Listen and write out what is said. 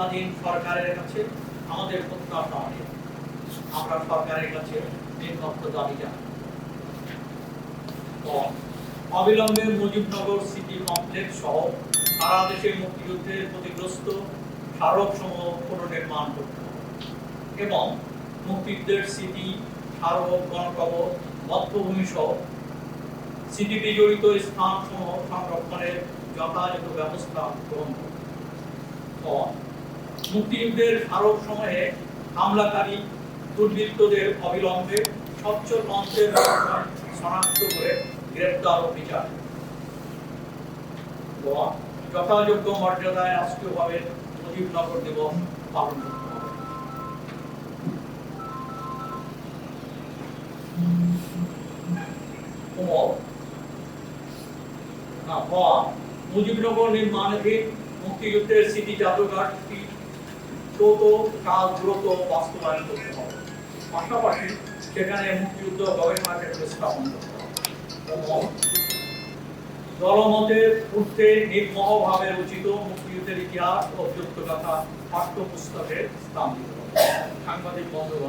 স্বাধীন সরকারের কাছে আমাদের প্রত্যাশা অনেক। আমরা সরকারের কাছে নিম্নোক্ত দাবি জানাই। অবিলম্বে মুজিবনগর সিটি কমপ্লেক্স সহ সারা দেশের মুক্তিযুদ্ধের ক্ষতিগ্রস্ত স্মারকসমূহ পুনর্নির্মাণ করতে হবে এবং মুক্তিযুদ্ধের স্মৃতি, স্মারক, গণকবর, বধ্যভূমি সহ স্মৃতি বিজড়িত স্থানসমূহ সংরক্ষণের যথাযথ ব্যবস্থা গ্রহণ করতে হবে। মুক্তিযুদ্ধের স্মারকসমূহে হামলাকারী দুর্বৃত্তদের অবিলম্বে স্বচ্ছ মঞ্চের মাধ্যমে শনাক্ত করে গ্রেপ্তার ও বিচার, যথাযোগ্য মর্যাদায় রাষ্ট্রীয়ভাবে মুজিবনগর দিবস পালন করতে হবে। মুজিবনগর নির্মাণাধীন মুক্তিযুদ্ধের স্মৃতি জাদুঘরটি দ্রুত বাস্তবায়ন করতে হবে। পাশাপাশি সেখানে মুক্তিযুদ্ধ গবেষণা কেন্দ্র স্থাপন করতে হবে। জনমতের ঊর্ধ্বে নির্মোহভাবে রচিত মুক্তিযুদ্ধের ইতিহাস ও যুদ্ধগাথা পাঠ্যপুস্তকের স্থান দিতে হবে। সাংবাদিক বন্ধুগণ,